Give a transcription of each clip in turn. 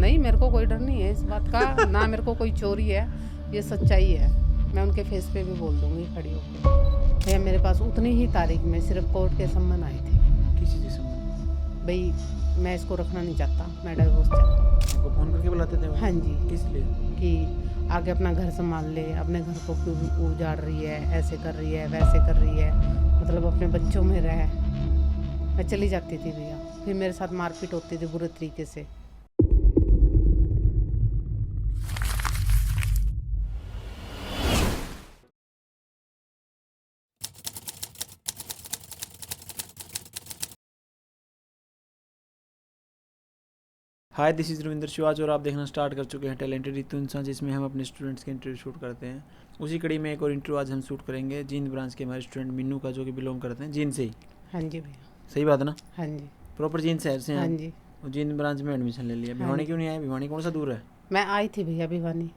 नहीं, मेरे को कोई डर नहीं है इस बात का, ना मेरे को कोई चोरी है, ये सच्चाई है। मैं उनके फेस पे भी बोल दूंगी खड़ी होकर। भैया मेरे पास उतनी ही तारीख में सिर्फ कोर्ट के सम्मन आए थे। किस चीज़ के संबंध? भाई मैं इसको रखना नहीं चाहता, मैं डिवोर्स चाहता हूँ। आपको फ़ोन करके बुलाते थे वो? हाँ जी, किस लिए? कि आगे अपना घर संभाल ले, अपने घर को क्यों उजाड़ रही है, ऐसे कर रही है, वैसे कर रही है, मतलब अपने बच्चों में रह। मैं चली जाती थी भैया, फिर मेरे साथ मारपीट होती थी बुरे तरीके से। हाय, दिस इज़ रविंद्र शिवाज और आप देखना स्टार्ट कर चुके हैं टैलेंटेड रितु इंसान, जिसमें हम अपने स्टूडेंट्स के इंटरव्यू शूट करते हैं। उसी कड़ी में एक और इंटरव्यू आज हम शूट करेंगे जींद ब्रांच के हमारे स्टूडेंट मिन्नू का, जो कि बिलोंग करते हैं जींद से ही। हाँ जी भैया। सही बात है ना? हाँ जी। प्रॉपर जींद शहर से हैं हाँ आप? जी। और जींद ब्रांच में एडमिशन ले लिया। हाँ भिवानी जी। क्यों नहीं आए? भिवानी कौन सा दूर है? मैं आई थी भैया भिवानी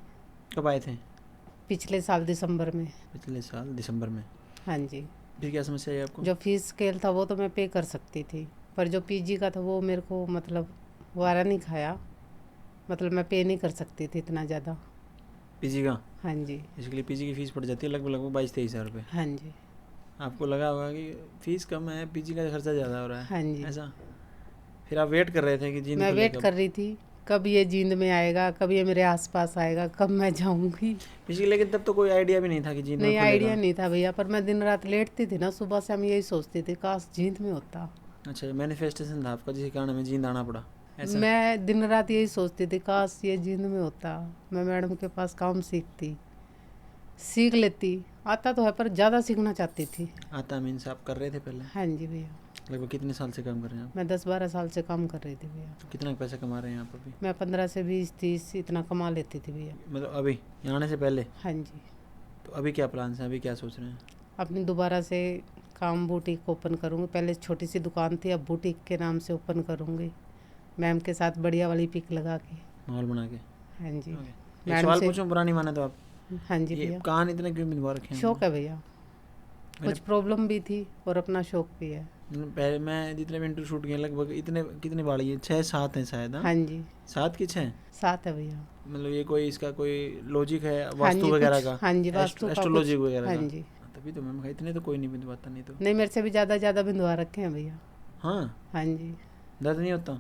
कब आए थे? पिछले साल दिसंबर में। पिछले साल दिसंबर में। हाँ जी। फिर क्या समस्या आई आपको? जो फीस स्केल था वो तो मैं पे कर सकती थी, पर जो पीजी का था वो मेरे को मतलब वारा नहीं खाया, मतलब मैं पे नहीं कर सकती थी इतना ज़्यादा। पीजी का? हाँ जी। इसके लिए पीजी की फ़ीस पड़ जाती है लगभग 22-23 हज़ार रुपये। हाँ जी। आपको लगा होगा कि फ़ीस कम है, पीजी का खर्चा ज़्यादा हो रहा है। हाँ जी। ऐसा? फिर आप वेट कर रहे थे कि जींद मैं खुले वेट कब? कर रही थी कब ये जींद में आएगा, कब ये मेरे आसपास आएगा, कब मैं जाऊंगी। पीजी, लेकिन तब तो कोई आइडिया भी नहीं था कि जींद में नहीं, खुलेगा। आइडिया नहीं था भैया, पर मैं दिन रात लेटती थी ना, सुबह से हम यही सोचती थी काश जींद में होता। अच्छा, मैनिफेस्टेशन था आपका जिसके कारण हमें जींद आना पड़ा, ऐसा? मैं दिन रात यही सोचती थी काश ये जींद में होता, मैं मैडम के पास काम सीख लेती। आता तो है पर ज़्यादा सीखना चाहती थी। आता मीन्स आप कर रहे थे पहले? हाँ जी भैया। लगभग कितने साल से काम कर रहे हैं आप? मैं 10-12 साल से काम कर रही थी भैया। कितना पैसा कमा रहे हैं आप अभी? मैं 15 से 20-30 इतना कमा लेती थी भैया। मतलब अभी यहाँ आने से पहले? हाँ जी। तो अभी क्या प्लान है, अभी क्या सोच रहे हैं? अपनी दोबारा से काम बुटीक ओपन करूँगी। पहले छोटी सी दुकान थी, अब बुटीक के नाम से ओपन करूँगी, मैम के साथ बढ़िया वाली पिक लगा के। माहौल बना के? हाँ जी। एक मैडम सवाल से। पूछूं, बुरा नहीं माने तो आप? हाँ जी ये भैया। कान इतने क्यों बिंदवा रखे हैं? शौक है भैया, मेरे कुछ प्रॉब्लम भी थी और अपना शौक भी है। पहले मैं जितने भी इंटरव्यू शूट किए लगभग इतने कितनी बाड़ी है, 6-7 हैं शायद? हाँ जी। 7 की 6? 7 है भैया। मतलब ये कोई इसका कोई लॉजिक है हाँ वास्तु जी वगैरह कुछ। का? हाँ जी वास्तु का एस्ट्रोलॉजी कुछ। वगैरह हाँ का? जी। तभी तो मैम इतने तो कोई नहीं बिंदवाता, नहीं तो। नहीं, मेरे से भी ज़्यादा बिंदवा रखे हैं भैया। हाँ? हाँ जी। दर्द नहीं होता?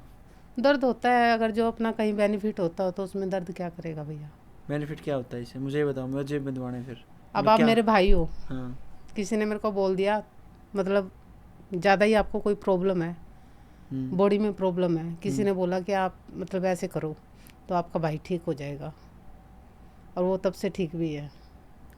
दर्द होता है, अगर जो अपना कहीं बेनिफिट होता हो तो उसमें दर्द क्या करेगा भैया। बेनिफिट क्या होता है इससे, मुझे ये बताओ, मुझे बिंदवाने फिर। अब मैं आप क्या? मेरे भाई हो, हाँ। किसी ने मेरे को बोल दिया मतलब ज़्यादा ही आपको कोई प्रॉब्लम है, हम्म। बॉडी में प्रॉब्लम है, किसी ने बोला कि आप मतलब ऐसे करो तो आपका भाई ठीक हो जाएगा, और वो तब से ठीक भी है।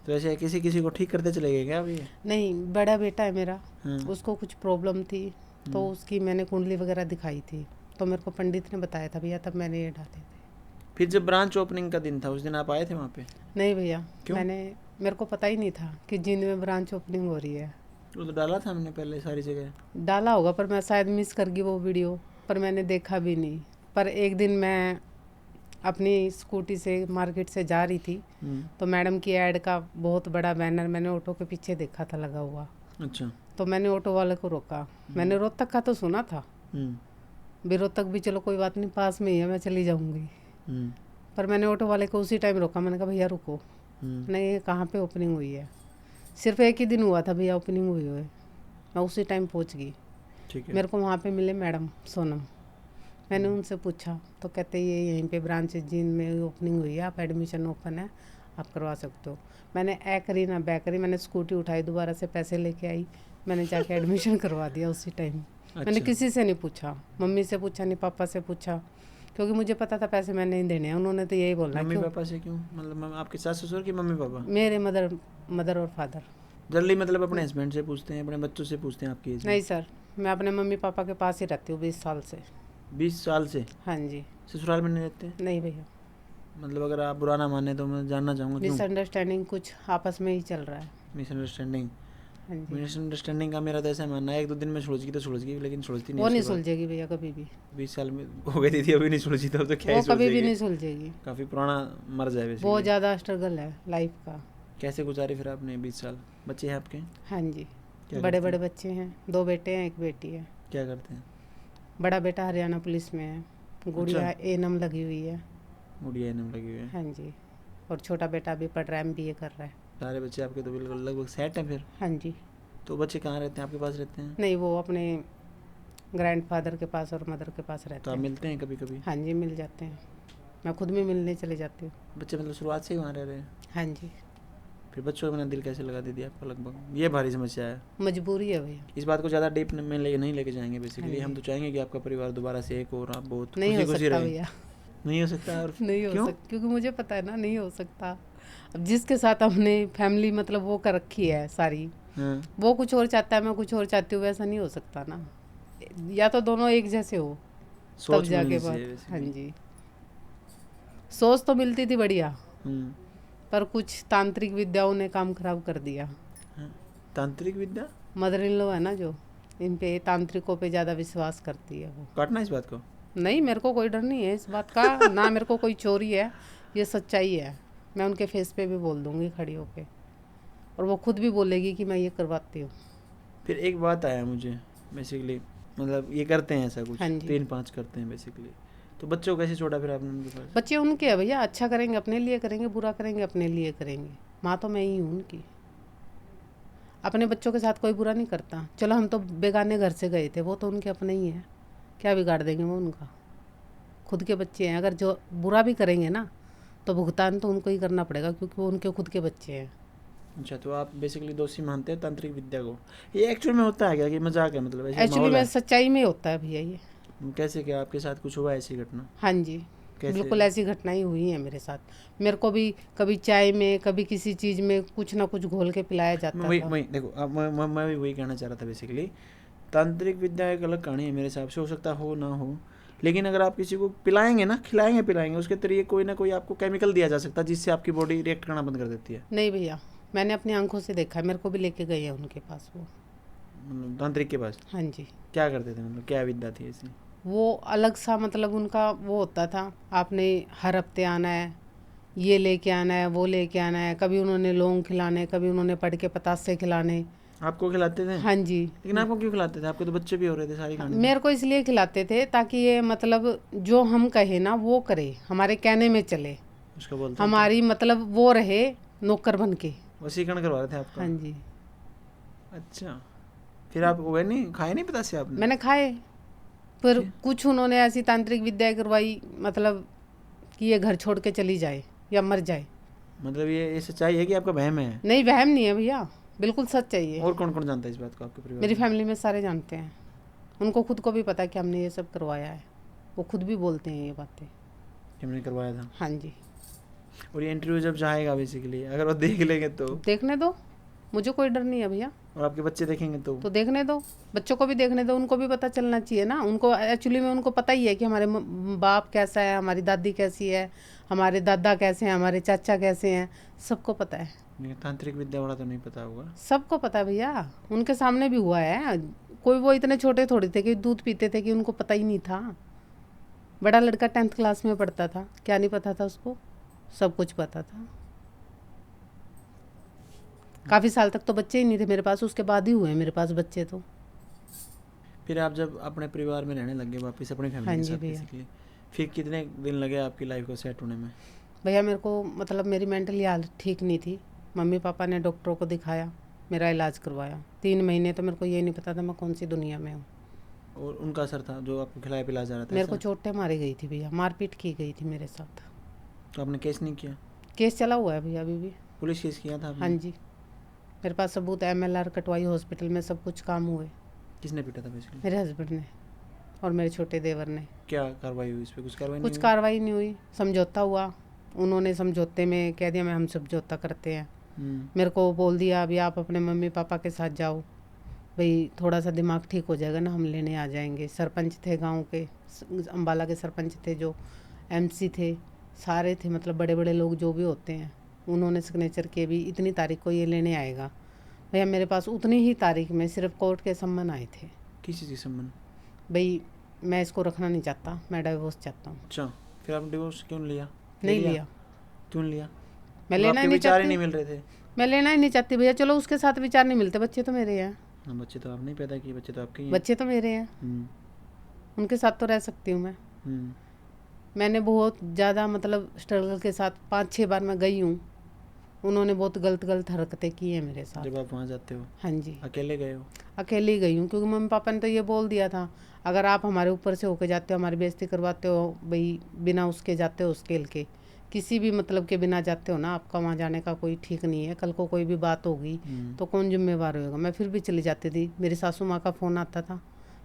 तो ऐसे किसी किसी को ठीक करते चले गए क्या अभी? नहीं, बड़ा बेटा है मेरा, हाँ। उसको कुछ प्रॉब्लम थी तो उसकी मैंने कुंडली वगैरह दिखाई थी, तो मेरे को पंडित ने बताया था भैया, तब मैंने ये डाले थे। फिर जब ब्रांच ओपनिंग का दिन था उस दिन आप आए थे वहाँ पे? नहीं भैया, क्यों? मेरे को पता ही नहीं था कि जींद में ब्रांच ओपनिंग हो रही है। वो तो डाला था हमने पहले सारी जगह। डाला होगा पर मैं शायद मिस कर गई वो वीडियो, पर मैंने देखा भी नहीं। पर एक दिन मैं अपनी स्कूटी से मार्केट से जा रही थी तो मैडम की ऐड का बहुत बड़ा बैनर मैंने ऑटो के पीछे देखा था लगा हुआ। अच्छा। तो मैंने ऑटो वाले को रोका। मैंने रोहतक का तो सुना था, भी रोहतक भी चलो कोई बात नहीं, पास में ही है, मैं चली जाऊंगी। पर मैंने ऑटो वाले को उसी टाइम रोका, मैंने कहा भैया रुको, नहीं ये कहाँ पे ओपनिंग हुई है। सिर्फ एक ही दिन हुआ था भैया ओपनिंग हुई हुई, मैं उसी टाइम पहुँच गई। ठीक है। मेरे को वहाँ पे मिले मैडम सोनम, मैंने उनसे पूछा तो कहते ये यहीं पे ब्रांच जींद में ओपनिंग हुई है, आप एडमिशन ओपन है, आप करवा सकते हो। मैंने ए करी ना बै करी, मैंने स्कूटी उठाई, दोबारा से पैसे लेके आई, मैंने जाके एडमिशन करवा दिया उसी टाइम। मैंने अच्छा। किसी से नहीं पूछा, मम्मी से पूछा नहीं, पापा से पूछा, क्योंकि मुझे पता था पैसे मैंने नहीं देने हैं। उन्होंने तो यही बोलना मम्मी क्यों, पापा से क्यों? मतलब आपके सास ससुर की मम्मी पापा? मेरे मदर और फादर। जल्दी मतलब अपने हस्बैंड से पूछते हैं, अपने बच्चों से पूछते हैं आपकी एज में? नहीं सर, मैं अपने मम्मी पापा के पास ही रहती हूँ 20 साल से। 20 साल से? हाँ जी। ससुराल में नहीं रहते? नहीं भैया, मतलब अगर आप बुरा ना माने तो मैं जानना चाहूँगा क्यों? मिसअंडरस्टैंडिंग कुछ आपस में ही चल रहा है। मिसअंडरस्टैंडिंग? हाँ जी। मिसअंडरस्टैंडिंग का मेरा तो ऐसा मानना है, 1-2 दिन में सुलझ गई तो सुलझ गई, लेकिन सुलझती नहीं वो नहीं उसके बाद। सुलझेगी भैया कभी भी, 20 साल में हो गई थी अभी नहीं सुलझी, तब तो क्या वो ही कभी भी सुलझेगी। नहीं सुलझेगी। काफ़ी पुराना मर्ज है बहुत बेसिकली। ज़्यादा स्ट्रगल है लाइफ का। कैसे गुजारे फिर आपने 20 साल? बच्चे हैं आपके? हाँ जी, क्या बड़े करते बड़े हैं? बच्चे हैं, 2 बेटे हैं 1 बेटी है। क्या करते हैं? बड़ा बेटा हरियाणा पुलिस में है, गुड़िया एनम लगी हुई है। गुड़िया एनम लगी हुई है। हाँ जी। और छोटा बेटा अभी पढ़ रहा है, MBA कर रहा है। सारे बच्चे आपके तो बिल्कुल लगभग सेट हैं फिर। हाँ जी। तो बच्चे कहाँ रहते हैं, आपके पास रहते हैं? नहीं, वो अपने ग्रैंडफादर के पास और मदर के पास रहते तो आप हैं। मिलते हैं कभी कभी? हाँ जी, मिल जाते हैं। मैं खुद भी मिलने चले जाती हूँ। बच्चे मतलब शुरुआत से ही वहाँ रह रहे हैं? हाँ जी। फिर बच्चों को अपना दिल कैसे लगा दे दिया आपका? लगभग ये भारी समस्या है। मजबूरी है भैया। इस बात को ज़्यादा डीप में नहीं लेके जाएंगे बेसिकली। हाँ हम जी। तो चाहेंगे कि आपका परिवार दोबारा से एक और आप बहुत नहीं हो खुशी सकता रहे। भैया। नहीं हो सकता? और नहीं हो क्यों? सकता, क्योंकि मुझे पता है ना, नहीं हो सकता। अब जिसके साथ हमने फैमिली मतलब वो कर रखी है सारी, हाँ। वो कुछ और चाहता है, मैं कुछ और चाहती हूँ, वैसा नहीं हो सकता ना। या तो दोनों एक जैसे हो तब सोच जाके मिलनी बात। चाहिए हाँ basically। जी। सोच तो मिलती थी बढ़िया, हम्म। पर कुछ तांत्रिक विद्याओं ने काम खराब कर दिया। हाँ। तांत्रिक विद्या? मदर इन लॉ है ना जो, इन पे तांत्रिकों पे ज़्यादा विश्वास करती है वो। काटना इस बात को? नहीं, मेरे को कोई डर नहीं है इस बात का। ना मेरे को कोई चोरी है, ये सच्चाई है। मैं उनके फेस पे भी बोल दूंगी खड़ी होके, और वो खुद भी बोलेगी कि मैं ये करवाती हूँ। फिर एक बात आया मुझे बेसिकली, मतलब ये करते हैं ऐसा कुछ? हाँ जी। 3-5 करते हैं बेसिकली। तो बच्चों को कैसे छोड़ा फिर आपने उनके पास? बच्चे उनके हैं भैया, अच्छा करेंगे अपने लिए करेंगे, बुरा करेंगे अपने लिए करेंगे। माँ तो मैं ही हूँ उनकी। अपने बच्चों के साथ कोई बुरा नहीं करता। चलो हम तो बेगाने घर से गए थे, वो तो उनके अपने ही हैं, क्या बिगाड़ देंगे वो उनका? खुद के बच्चे हैं, अगर जो बुरा भी करेंगे ना तो भुगतान तो उनको ही करना पड़ेगा, क्योंकि वो उनके खुद के बच्चे हैं। अच्छा, तो आप बेसिकली दोषी मानते हैं तांत्रिक विद्या को? ये एक्चुअल में होता है क्या कि मजाक है, मतलब ऐसे एक्चुअली माहौल में है? सच्चाई में होता है भैया ये। कैसे, क्या आपके साथ कुछ हुआ ऐसी घटना? हाँ जी, कैसे? बिल्कुल ऐसी घटनाएं हुई हैं मेरे साथ। मेरे को भी कभी चाय में, कभी किसी चीज़ में कुछ ना कुछ घोल के पिलाया जाता था। वही देखो, अब मैं भी वही कहना चाह रहा था बेसिकली। तांत्रिक विद्या एक अलग कहानी है मेरे हिसाब से, हो सकता हो ना हो, लेकिन अगर आप किसी को पिलाएंगे ना, खिलाएंगे पिलाएंगे, उसके तरीके कोई ना कोई आपको केमिकल दिया जा सकता है जिससे आपकी बॉडी रिएक्ट करना बंद कर देती है। नहीं भैया, मैंने अपनी आंखों से देखा है, मेरे को भी लेके गए हैं उनके पास वो। मतलब तांत्रिक के पास? हाँ जी। क्या करते थे, मतलब क्या विद्या थी ऐसी? वो अलग सा, मतलब उनका वो होता था, आपने हर हफ्ते आना है, ये लेके आना है, वो लेके आना है। कभी उन्होंने लौंग खिलाने, कभी उन्होंने पड़ के पतासे खिलाने। आपको खिलाते थे? हाँ जी। लेकिन आपको क्यों खिलाते थे? आपके तो बच्चे भी हो रहे थे, सारी कहानी। मेरे को इसलिए खिलाते थे ताकि ये मतलब जो हम कहे ना वो करे, हमारे कहने में चले, उसको बोलते हैं हमारी मतलब वो रहे नौकर बन के। वसीकरण करवा रहे थे आपका? हाँ जी। अच्छा, फिर आप वो नहीं खाए, नहीं पता से आपने? मैंने खाए, पर कुछ उन्होंने ऐसी तांत्रिक विद्या करवाई, मतलब कि ये घर छोड़ के चली जाए या मर जाए। मतलब ये सच्चाई है कि आपका वहम है? नहीं, वहम नहीं है भैया, बिल्कुल सच चाहिए। और कौन कौन जानता है इस बात को आपके परिवार मेरी में? फैमिली में सारे जानते हैं, उनको खुद को भी पता है कि हमने ये सब करवाया है। वो खुद भी बोलते हैं ये बातें। कि हमने करवाया था? हाँ जी। और ये इंटरव्यू जब जाएगा बेसिकली, अगर वो देख लेंगे तो? देखने दो, मुझे कोई डर नहीं है भैया। और आपके बच्चे देखेंगे तो? देखने दो, बच्चों को भी देखने दो, उनको भी पता चलना चाहिए ना। उनको एक्चुअली में उनको पता ही है कि हमारे बाप कैसा है, हमारी दादी कैसी है, हमारे दादा कैसे हैं, हमारे चाचा कैसे हैं, सबको पता है। तांत्रिक विद्या वाला तो नहीं पता होगा? सबको पता है भैया, उनके सामने भी हुआ है। कोई वो इतने छोटे थोड़ी थे कि दूध पीते थे कि उनको पता ही नहीं था। बड़ा लड़का 10th क्लास में पढ़ता था, क्या नहीं पता था उसको? सब कुछ पता था। काफ़ी साल तक तो बच्चे ही नहीं थे मेरे पास, उसके बाद ही हुए मेरे पास बच्चे तो। फिर आप जब अपने परिवार में रहने लगे वापस अपनी हाँ फैमिली के जी साथ भैया। बेसिकली, फिर कितने दिन लगे आपकी लाइफ को सेट होने में? भैया मेरे को मतलब मेरी मेंटली हालत ठीक नहीं थी। मम्मी पापा ने डॉक्टरों को दिखाया, मेरा इलाज करवाया। 3 महीने तो मेरे को ये नहीं पता था मैं कौन सी दुनिया में हूँ। और उनका असर था जो आपको खिलाया पिलाया जा रहा था? मेरे को चोटें मारी गई थी भैया, मारपीट की गई थी मेरे साथ। तो आपने केस नहीं किया? केस चला हुआ है भैया अभी भी। पुलिस केस किया था आपने? हाँ जी, मेरे पास सबूत है, MLR कटवाई हॉस्पिटल में, सब कुछ काम हुए। किसने पीटा था बेसिकली? मेरे हस्बैंड ने और मेरे छोटे देवर ने। क्या कार्रवाई हुई इस पर? कुछ कार्रवाई कुछ नहीं कार्रवाई नहीं हुई, समझौता हुआ। उन्होंने समझौते में कह दिया मैं हम समझौता करते हैं। हुई? मेरे को बोल दिया अभी आप अपने मम्मी पापा के साथ जाओ, भाई थोड़ा सा दिमाग ठीक हो जाएगा ना, हम लेने आ जाएंगे। सरपंच थे गांव के, अम्बाला के सरपंच थे, जो MC थे, सारे थे, मतलब बड़े बड़े लोग जो भी होते हैं, उन्होंने सिग्नेचर किए भी इतनी तारीख को ये लेने आएगा। भैया मेरे पास उतनी ही तारीख में सिर्फ कोर्ट के सम्मन आए थे। किस चीज़ के संबंध? भाई मैं इसको रखना नहीं चाहता, मैं डाइवोर्स चाहता हूँ। अच्छा, फिर आपने डिवोर्स क्यों लिया? नहीं लिया, क्यों लिया? मैं लेना ही नहीं विचार ही चाहती। नहीं मिल रहे थे? मैं लेना ही नहीं चाहती भैया। चलो उसके साथ विचार नहीं मिलते, बच्चे तो मेरे हैं। हाँ, बच्चे तो आपने पैदा किए, बच्चे तो आपके ही हैं। बच्चे तो मेरे हैं, हम्म, उनके साथ तो रह सकती हूँ मैं। हम्म। मैंने बहुत ज़्यादा मतलब स्ट्रगल के साथ 5-6 बार मैं गई हूँ। उन्होंने बहुत गलत हरकतें की हैं मेरे साथ। जब आप वहाँ जाते हो? हाँ जी, अकेले गए हो? अकेले ही गई हूँ, क्योंकि मम्मी पापा ने तो ये बोल दिया था, अगर आप हमारे ऊपर से होके जाते हो, हमारी बेइज्जती करवाते हो, भाई बिना उसके जाते हो, स्केल के किसी भी मतलब के बिना जाते हो ना, आपका वहाँ जाने का कोई ठीक नहीं है। कल को कोई भी बात होगी तो कौन जिम्मेवार होगा। मैं फिर भी चली जाती थी, मेरी सासू माँ का फ़ोन आता था,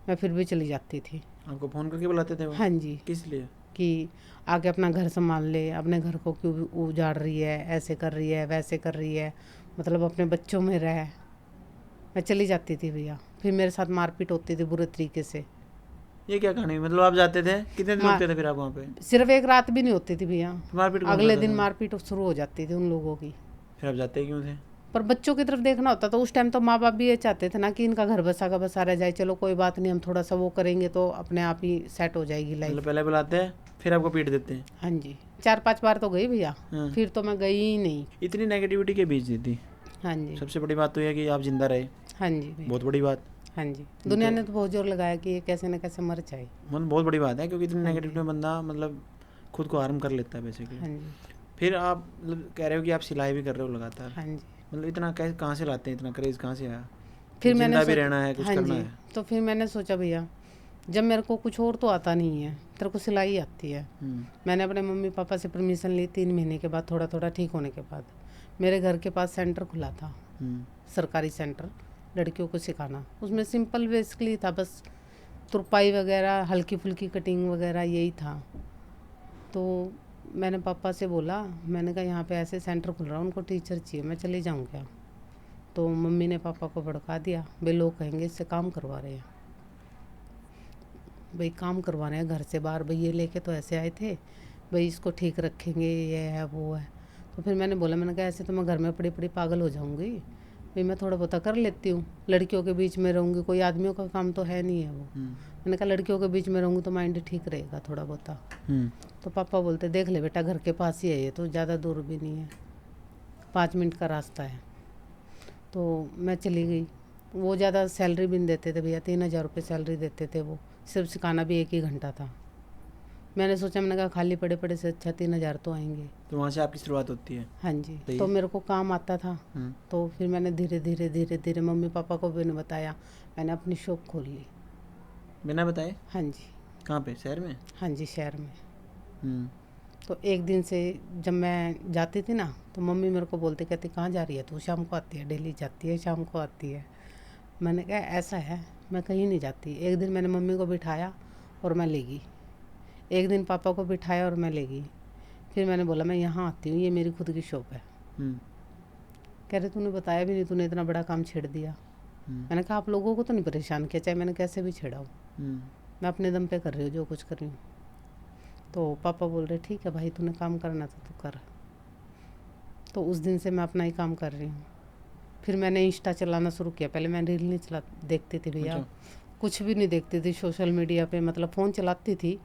मैं फिर भी चली जाती थी। आपको फ़ोन करके बुलाते थे वो? हाँ जी, किस लिए? कि आके अपना घर संभाल ले, अपने घर को क्यों उजाड़ रही है, ऐसे कर रही है, वैसे कर रही है, मतलब अपने बच्चों में रह। मैं चली जाती थी भैया, फिर मेरे साथ मारपीट होती थी बुरे तरीके से। ये क्या कहानी? मतलब आप जाते थे, कितने दिन रुकते थे फिर आप वहाँ पे? सिर्फ एक रात भी नहीं होती थी भैया, मारपीट कौन अगले करता दिन था? मारपीट शुरू हो जाती थी उन लोगों की। फिर आप जाते क्यों थे? पर बच्चों की तरफ देखना होता था उस टाइम, तो माँ बाप भी ये चाहते थे ना कि इनका घर बसा का बसा रह जाए, चलो कोई बात नहीं, हम थोड़ा सा वो करेंगे तो अपने आप ही सेट हो जाएगी मतलब लाइफ। पहले बुलाते हैं फिर आपको पीट देते हैं? हाँ जी, 4-5 बार तो गई भैया, हाँ। फिर तो मैं गई ही नहीं। इतनी नेगेटिविटी के बीच दी थी। हाँ जी, सबसे बड़ी बात तो यह है कि आप जिंदा रहे, हाँ जी भैया, बहुत बड़ी बात। हाँ जी। दुनिया ने तो बहुत जोर लगाया कि ये कैसे न कैसे मर जाए। मतलब बहुत बड़ी बात है, क्योंकि इतनी हाँ जी। नेगेटिविटी में बंदा मतलब खुद को हार्म कर लेता है हाँ बेसिकली। जी, फिर आप मतलब कह रहे हो कि आप सिलाई भी कर रहे हो लगातार, हाँ जी। मतलब इतना कैसे, कहाँ से लाते हैं इतना क्रेज़, कहाँ से आया? फिर मैंने जिंदा भी रहना है, कुछ हाँ करना जी, है। तो फिर मैंने सोचा भैया, जब मेरे को कुछ और तो आता नहीं है, तेरे को सिलाई आती है। मैंने अपने मम्मी पापा से परमिशन ली 3 महीने के बाद, थोड़ा थोड़ा ठीक होने के बाद। मेरे घर के पास सेंटर खुला था, सरकारी सेंटर, लड़कियों को सिखाना। उसमें सिंपल बेसिकली था, बस तुरपाई वगैरह, हल्की फुल्की कटिंग वगैरह, यही था। तो मैंने पापा से बोला, मैंने कहा यहाँ पे ऐसे सेंटर खुल रहा है, उनको टीचर चाहिए, मैं चली जाऊँ क्या? तो मम्मी ने पापा को भड़का दिया, भाई लोग कहेंगे इससे काम करवा रहे हैं, भाई काम करवा रहे हैं घर से बाहर, भाई ये लेके तो ऐसे आए थे, भाई इसको ठीक रखेंगे, ये है वो है। तो फिर मैंने बोला, मैंने कहा ऐसे तो मैं घर में पड़ी पड़ी पागल हो जाऊंगी, भाई मैं थोड़ा बहुत कर लेती हूँ, लड़कियों के बीच में रहूँगी, कोई आदमियों का काम तो है नहीं है वो। मैंने कहा लड़कियों के बीच में रहूँगी तो माइंड ठीक रहेगा थोड़ा बहुत। तो पापा बोलते देख ले बेटा, घर के पास ही है ये, तो ज़्यादा दूर भी नहीं है, 5 मिनट का रास्ता है। तो मैं चली गई। वो ज़्यादा सैलरी भी नहीं देते थे भैया, 3,000 रुपये सैलरी देते थे वो, सिर्फ सिखाना भी 1 ही घंटा था। मैंने सोचा, मैंने कहा खाली पड़े पड़े से अच्छा 3,000 तो आएंगे। तो वहाँ से आपकी शुरुआत होती है? हाँ जी, तो मेरे को काम आता था। तो फिर मैंने धीरे धीरे मम्मी पापा को भी नहीं बताया, मैंने अपनी शॉप खोल ली। बिना बताए? हाँ जी। कहाँ पे, शहर में? हाँ जी, शहर में। 嗯 तो एक दिन से जब मैं जाती थी ना, तो मम्मी मेरे को बोलती, कहती कहाँ जा रही है तू, शाम को आती है, डेली जाती है, शाम को आती है। मैंने कहा ऐसा है, मैं कहीं नहीं जाती। एक दिन मैंने मम्मी को बिठाया और मैं ले गई, एक दिन पापा को बिठाया और मैं ले गई। फिर मैंने बोला मैं यहाँ आती हूँ, ये मेरी खुद की शॉप है। कह रहे तूने बताया भी नहीं, तूने इतना बड़ा काम छेड़ दिया। मैंने कहा आप लोगों को तो नहीं परेशान किया, चाहे मैंने कैसे भी छेड़ा हो, मैं अपने दम पे कर रही हूँ जो कुछ कर रही हूँ। तो पापा बोल रहे ठीक है भाई, तूने काम करना था तू कर। तो उस दिन से मैं अपना ही काम कर रही हूँ। फिर मैंने इंस्टा चलाना शुरू किया। पहले मैं रील नहीं चला देखती थी भैया, कुछ भी नहीं देखती थी सोशल मीडिया पे, मतलब फ़ोन चलाती थी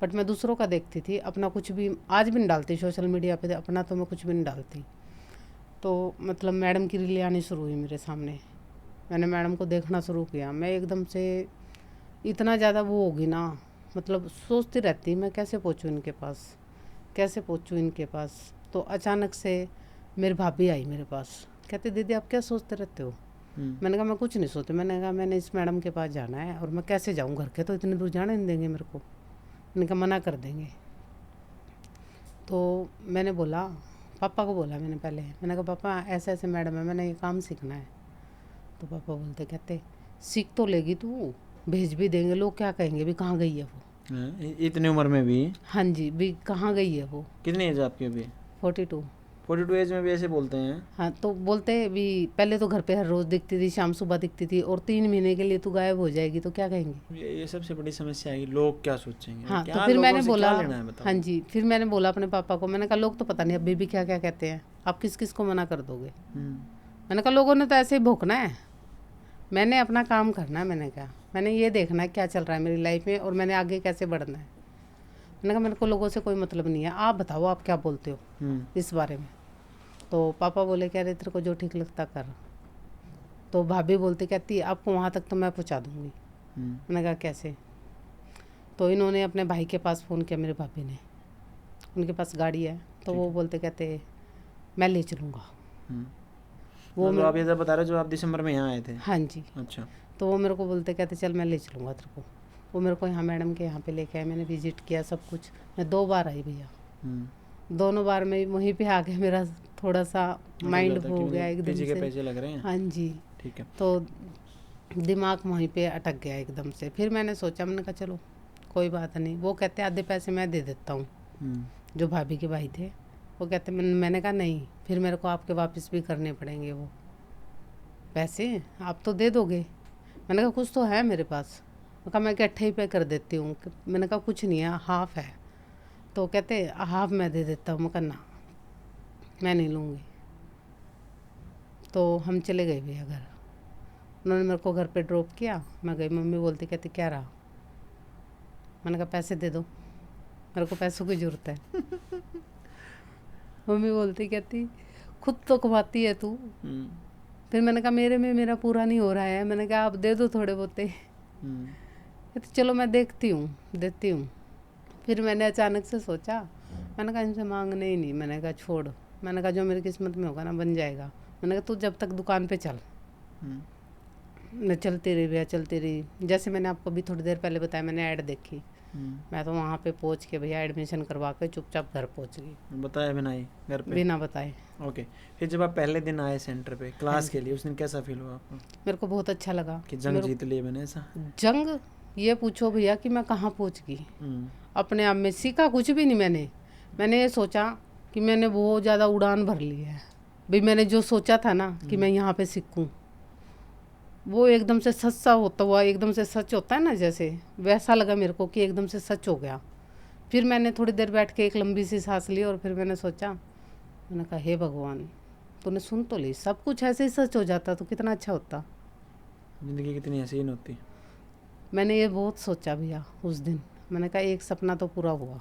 बट मैं दूसरों का देखती थी, अपना कुछ भी आज भी नहीं डालती सोशल मीडिया पे, अपना तो मैं कुछ भी नहीं डालती। तो मतलब मैडम की रीलें आनी शुरू हुई मेरे सामने, मैंने मैडम को देखना शुरू किया। मैं एकदम से इतना ज़्यादा वो होगी ना, मतलब सोचती रहती मैं कैसे पहुँचूँ इनके पास, कैसे पहुँचूँ इनके पास। तो अचानक से मेरी भाभी आई मेरे पास, कहते दीदी आप क्या सोचते रहते हो? मैंने कहा मैं कुछ नहीं सोचती। मैंने कहा मैंने इस मैडम के पास जाना है और मैं कैसे जाऊँ, घर के तो इतनी दूर जाने नहीं देंगे मेरे को। मैंने कहा मना कर देंगे। तो मैंने बोला, पापा को बोला मैंने पहले, मैंने कहा पापा ऐसे ऐसे मैडम है, मैंने ये काम सीखना है। तो पापा बोलते, कहते सीख तो लेगी तू, भेज भी देंगे, लोग क्या कहेंगे भी कहाँ गई है वो। इतनी उम्र में भी? हाँ जी, भी कहाँ गई है वो। कितनी एज आपकी अभी? 42 एज में भी ऐसे बोलते हैं? हाँ, तो बोलते भी पहले तो घर पे हर रोज़ दिखती थी, शाम सुबह दिखती थी, और 3 महीने के लिए तू गायब हो जाएगी तो क्या कहेंगे। ये सबसे बड़ी समस्या है, लोग क्या सोचेंगे। हाँ, क्या तो फिर लोगों मैंने से बोला, क्या लेना है बताओ। हाँ जी, फिर मैंने बोला अपने पापा को, मैंने कहा लोग तो पता नहीं अभी भी क्या क्या कहते हैं, आप किस किस को मना कर दोगे। मैंने कहा लोगों ने तो ऐसे ही भोंकना है, मैंने अपना काम करना है। मैंने कहा मैंने ये देखना है क्या चल रहा है मेरी लाइफ में और मैंने आगे कैसे बढ़ना है। मैंने कहा मेरे को लोगों से कोई मतलब नहीं है, आप बताओ आप क्या बोलते हो इस बारे में। तो पापा बोले कह रहे तेरे को जो ठीक लगता कर। तो भाभी बोलती, कहती आपको वहाँ तक तो मैं पहुँचा दूँगी। मैंने कहा कैसे? तो इन्होंने अपने भाई के पास फ़ोन किया, मेरे भाभी ने, उनके पास गाड़ी है, तो वो बोलते कहते मैं ले चलूँगा। वो मतलब आप ये जब बता रहे हो जो आप दिसंबर में यहाँ आए थे? हाँ जी। अच्छा। तो वो मेरे को बोलते कहते चल मैं ले चलूँगा तेरे को। वो मेरे को यहाँ मैडम के यहाँ पे लेके आए, मैंने विजिट किया सब कुछ। मैं 2 बार आई भैया, दोनों बार में वहीं पे आके मेरा थोड़ा सा माइंड हो गया एकदम से। पैसे लग रहे हैं। हाँ जी। ठीक है। तो दिमाग वहीं पे अटक गया एकदम से। फिर मैंने सोचा, मैंने कहा चलो कोई बात नहीं। वो कहते आधे पैसे मैं दे देता हूँ, जो भाभी के भाई थे वो कहते। मैंने कहा नहीं, फिर मेरे को आपके वापस भी करने पड़ेंगे वो पैसे, आप तो दे दोगे। मैंने कहा कुछ तो है मेरे पास। कहा मैं इकट्ठे ही पे कर देती हूँ। मैंने कहा कुछ नहीं है, हाफ है। तो कहते हाफ मैं दे देता हूँ। मैं कहा ना, मैं नहीं लूँगी। तो हम चले गए भैया घर। उन्होंने मेरे को घर पे ड्रॉप किया, मैं गई। मम्मी बोलती कहती क्या रहा? मैंने कहा पैसे दे दो, मेरे को पैसों की ज़रूरत है। मम्मी बोलती कहती खुद तो कमाती है तू। फिर मैंने कहा मेरा पूरा नहीं हो रहा है। मैंने कहा आप दे दो थोड़े बहुते। कहती चलो मैं देखती हूँ, देती हूँ। फिर मैंने अचानक से सोचा, मैंने कहा इनसे मांगने ही नहीं। मैंने कहा छोड़, मैंने कहा जो मेरी किस्मत में होगा ना बन जाएगा। मैंने कहा तू जब तक दुकान पे चल। मैं चलती रही भैया, चलती रही। जैसे मैंने आपको भी थोड़ी देर पहले बताया, मैंने ऐड देखी। मैं तो वहाँ पे पहुँच के भैया एडमिशन करवा के चुपचाप घर पहुँच गई, बताया बिना ही घर पे, बिना बताए। ओके। फिर जब आप पहले दिन आए सेंटर पे क्लास के लिए, उस दिन कैसा फील हुआ आपको? मेरे को बहुत अच्छा लगा कि जंग जीत लिए मैंने। ऐसा जंग ये पूछो भैया कि मैं कहाँ पहुँच गई अपने आप में। सीखा कुछ भी नहीं मैंने ये सोचा कि मैंने बहुत ज़्यादा उड़ान भर ली है भाई। मैंने जो सोचा था ना कि मैं यहाँ पे सीखूँ, वो एकदम से सच सा होता हुआ, एकदम से सच होता है ना, जैसे वैसा लगा मेरे को कि एकदम से सच हो गया। फिर मैंने थोड़ी देर बैठ के एक लंबी सी सांस ली और फिर मैंने सोचा, मैंने कहा हे भगवान तूने सुन तो ली, सब कुछ ऐसे ही सच हो जाता तो कितना अच्छा होता, ज़िंदगी कितनी हसीन होती। मैंने ये बहुत सोचा भैया उस दिन। मैंने कहा एक सपना तो पूरा हुआ।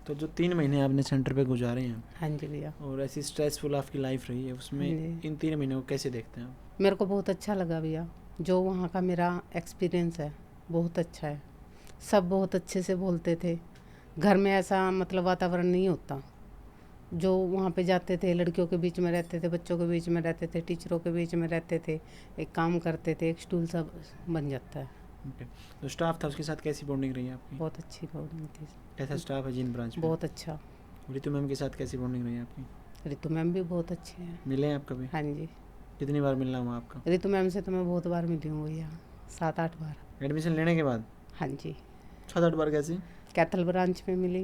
तो जो 3 महीने आपने सेंटर पे गुजारे हैं, हाँ जी भैया, और ऐसी स्ट्रेसफुल आपकी लाइफ रही है, उसमें इन 3 महीनों को कैसे देखते हैं आप? मेरे को बहुत अच्छा लगा भैया। जो वहाँ का मेरा एक्सपीरियंस है बहुत अच्छा है। सब बहुत अच्छे से बोलते थे। घर में ऐसा मतलब वातावरण नहीं होता। जो वहाँ पे जाते थे, लड़कियों के बीच में रहते थे, बच्चों के बीच में रहते थे, टीचरों के बीच में रहते थे, एक काम करते थे, एक स्टूल सा बन जाता है। ओके। तो स्टाफ था, उसके साथ कैसी बॉन्डिंग रही है आपकी? बहुत अच्छी बॉन्डिंग थी। कैसा स्टाफ है जींद ब्रांच में? बहुत अच्छा। रितु मैम के साथ कैसी बॉन्डिंग रही है आपकी? रितु मैम भी बहुत अच्छे हैं। मिले हैं आप कभी? हाँ जी। कितनी बार मिलना हुआ आपका? रितु मैम से तो मैं बहुत बार मिली हूँ भैया, 7-8 बार। एडमिशन लेने के बाद? हाँ जी। 7-8 बार कैसे? कैथल ब्रांच में मिली।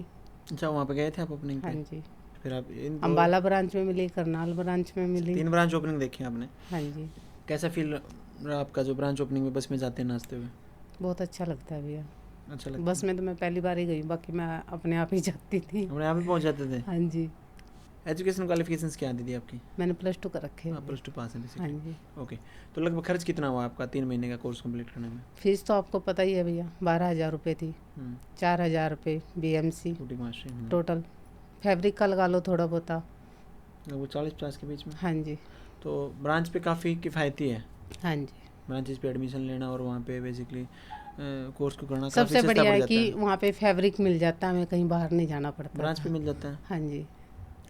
अच्छा, वहाँ पे गए थे आप ओपनिंग पे? हाँ जी। फिर आप अम्बाला ब्रांच में मिली, करनाल ब्रांच में मिली। 3 ब्रांच ओपनिंग देखी आपने? हाँ जी। कैसा फील रहा आपका जो ब्रांच ओपनिंग में बस में जाते हैं नाचते हुए? बहुत अच्छा लगता है भैया। अच्छा लगता बस में तो मैं पहली बार ही गई, बाकी मैं अपने आप ही जाती थी। अपने आप ही पहुँच जाते थे? हाँ जी। एजुकेशन क्वालिफिकेशंस क्या आती थी आपकी? मैंने +2 कर रखे हैं। +2 पास है हाँ बेसिकली। जी। ओके। तो लगभग खर्च कितना हुआ आपका 3 महीने का कोर्स कंप्लीट करने में? फीस तो आपको पता ही है भैया, 12,000 रुपये थी। 4,000 रुपये BMC टोटल। फैब्रिक का लगा लो थोड़ा बहुत, वो 40-50 के बीच में। हाँ जी। तो ब्रांच पे काफ़ी किफ़ायती है। हाँ जी। ब्रांचेस पे एडमिशन लेना और वहाँ पे बेसिकली कोर्स को करना सबसे बढ़िया है कि वहाँ पे फैब्रिक मिल जाता है, हमें कहीं बाहर नहीं जाना पड़ता। ब्रांच पे मिल जाता है? हाँ जी।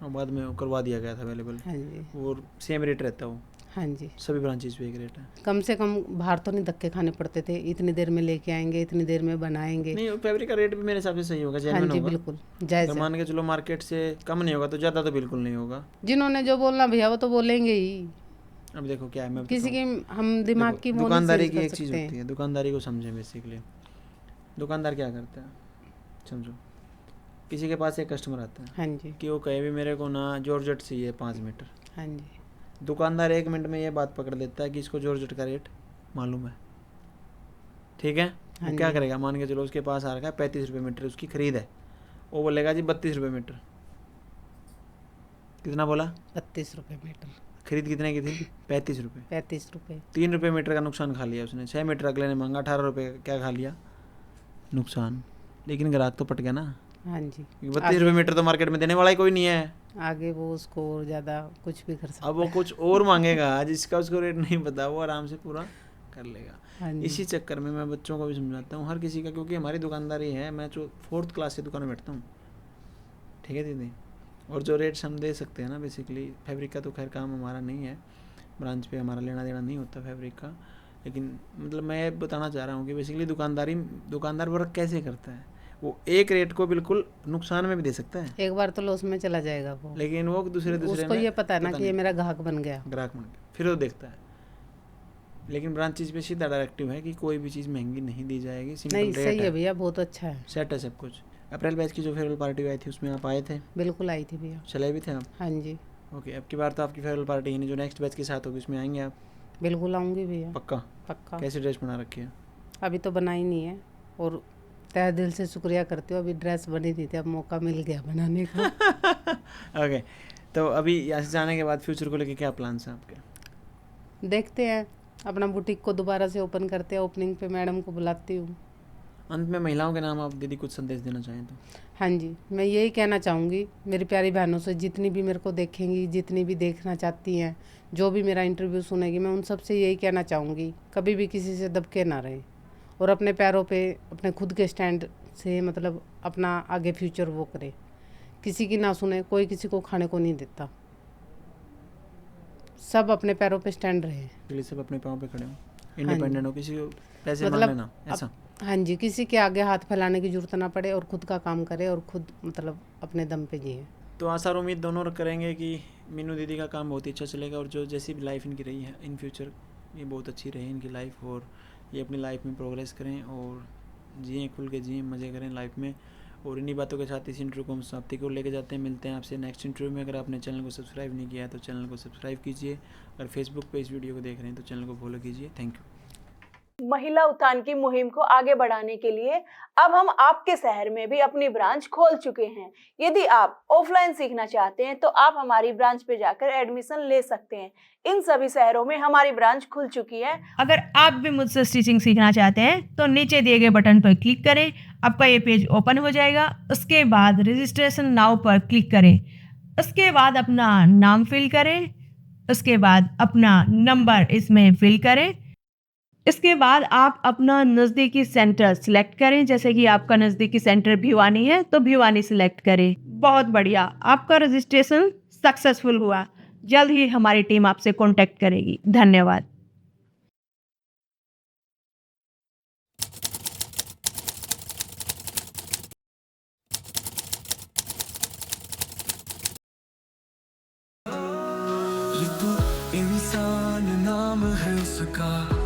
और बाद में करवा दिया गया था अवेलेबल? हाँ जी। और सेम रेट रहता है वो? हाँ जी। सभी ब्रांचेस पे एक रेट है? कम से कम बाहर तो नहीं धक्के खाने पड़ते थे, इतनी देर में लेके आएंगे, इतनी देर में बनाएंगे। नहीं, फैब्रिक का रेट भी मेरे हिसाब से सही होगा, जेन्युइन होगा। हाँ जी बिल्कुल जायज़ है। मान के चलो मार्केट से कम नहीं होगा तो ज़्यादा तो बिल्कुल नहीं होगा। जिन्होंने जो बोलना भैया वो तो बोलेंगे ही। अब देखो क्या है, मैं किसी की हम दिमाग की दुकानदारी की एक चीज़ होती है, दुकानदारी को समझें बेसिकली। दुकानदार क्या करता है समझो, किसी के पास एक कस्टमर आता है, हाँ जी, कि वो कहे भी मेरे को ना जॉर्जेट चाहिए 5 मीटर। हाँ जी। दुकानदार 1 मिनट में ये बात पकड़ लेता है कि इसको जॉर्जेट का रेट मालूम है, ठीक है। वो क्या करेगा, मान के चलो उसके पास आ रहा है 35 रुपये मीटर उसकी खरीद है, वो बोलेगा जी 32 रुपये मीटर। कितना बोला? 32 रुपये मीटर। खरीद कितने की थी? 35 रुपये। 35 रुपये। 3 रुपये मीटर का नुकसान खा लिया उसने। 6 मीटर अगले ने मांगा 18 रुपये का, क्या खा लिया? नुकसान। लेकिन ग्राहक तो पट गया ना। हाँ जी। 32 रुपये मीटर तो मार्केट में देने वाला ही कोई नहीं है। आगे वो उसको और ज़्यादा कुछ भी कर सकता है। अब वो कुछ और मांगेगा जिसका उसको रेट नहीं पता, वो आराम से पूरा कर लेगा। हाँ जी। इसी चक्कर में मैं बच्चों को भी समझाता हूँ, हर किसी का, क्योंकि हमारी दुकानदारी है, मैं जो 4th क्लास से दुकान में बैठता हूँ, ठीक है दीदी। और जो रेट्स हम दे सकते हैं ना बेसिकली, फैब्रिक का तो खैर काम हमारा नहीं है, ब्रांच पे हमारा लेना देना नहीं होता फैब्रिक का, लेकिन मतलब मैं बताना चाह रहा हूँ कि बेसिकली दुकानदार वर्क कैसे करता है, वो एक रेट को बिल्कुल नुकसान में भी दे सकता है, एक बार तो लॉस में चला जाएगा वो, लेकिन वो दूसरे उसको ये पता है ना कि ये मेरा ग्राहक बन गया, फिर वो देखता है। लेकिन ब्रांचेज पे सीधा डायरेक्टिव है कि कोई भी चीज़ महंगी नहीं दी जाएगी, सिंपल नहीं रेट सही है भैया, बहुत अच्छा है, सेट है सब कुछ। अप्रैल बैच की जो फेयरवेल पार्टी आई थी उसमें आप आए थे? बिल्कुल आई थी भैया। चले भी थे आप? हाँ जी। ओके, अब की बार तो आपकी फेयरवेल पार्टी ही नहीं, जो नेक्स्ट बैच के साथ होगी उसमें आएंगे आप? बिल्कुल आऊँगी भैया। पक्का। कैसी ड्रेस बना रखी है? अभी तो बनाई नहीं है, और तहे दिल से शुक्रिया करती हूँ, अभी ड्रेस बनी थी, अब मौका मिल गया बनाने का। ओके, तो अभी यहाँ से जाने के बाद फ्यूचर को लेके क्या प्लान्स हैं आपके? देखते हैं, अपना बुटीक को दोबारा से ओपन करते हैं, ओपनिंग पे मैडम को बुलाती हूँ। अंत में महिलाओं के नाम आप दीदी कुछ संदेश देना चाहें तो? हाँ जी, मैं यही कहना चाहूँगी मेरी प्यारी बहनों से, जितनी भी मेरे को देखेंगी, जितनी भी देखना चाहती हैं, जो भी मेरा इंटरव्यू सुनेगी, मैं उन सब से यही कहना चाहूँगी, कभी भी किसी से दबके ना रहें, और अपने पैरों पे अपने खुद के स्टैंड से मतलब अपना आगे फ्यूचर वो करे, किसी की ना सुने, कोई किसी को खाने को नहीं देता, सब अपने पैरों पे स्टैंड रहे, सब अपने पैरों पे खड़े हो, इंडिपेंडेंट हो, किसी को पैसे मतलब मांगना ऐसा। हाँ जी, किसी के आगे हाथ फैलाने की जरूरत ना पड़े, और खुद का काम करे, और खुद मतलब अपने दम पे जिए। तो आशा और उम्मीद दोनों करेंगे कि मीनू दीदी का काम बहुत ही अच्छा चलेगा, और जो जैसी भी लाइफ इनकी रही है इन फ्यूचर ये बहुत अच्छी रहे इनकी लाइफ, और ये अपनी लाइफ में प्रोग्रेस करें और जिए, खुल के जिए, मज़े करें लाइफ में। और इन्हीं बातों के साथ इस इंटरव्यू को हम समाप्ति को लेके जाते हैं। मिलते हैं आपसे नेक्स्ट इंटरव्यू में। अगर आपने चैनल को सब्सक्राइब नहीं किया है तो चैनल को सब्सक्राइब कीजिए, अगर फेसबुक पे इस वीडियो को देख रहे हैं तो चैनल को फॉलो कीजिए। Thank you. महिला उत्थान की मुहिम को आगे बढ़ाने के लिए अब हम आपके शहर में भी अपनी ब्रांच खोल चुके हैं। यदि आप ऑफलाइन सीखना चाहते हैं तो आप हमारी ब्रांच पे जाकर एडमिशन ले सकते हैं। इन सभी शहरों में हमारी ब्रांच खुल चुकी है। अगर आप भी मुझसे स्टिचिंग सीखना चाहते हैं तो नीचे दिए गए बटन पर क्लिक करें, आपका ये पेज ओपन हो जाएगा। उसके बाद रजिस्ट्रेशन नाउ पर क्लिक करें, उसके बाद अपना नाम फिल करें, उसके बाद अपना नंबर इसमें फिल करें। इसके बाद आप अपना नज़दीकी सेंटर सिलेक्ट करें, जैसे कि आपका नज़दीकी सेंटर भिवानी है तो भिवानी सिलेक्ट करें। बहुत बढ़िया, आपका रजिस्ट्रेशन सक्सेसफुल हुआ। जल्द ही हमारी टीम आपसे कांटेक्ट करेगी। धन्यवाद। इंसान नाम है उसका।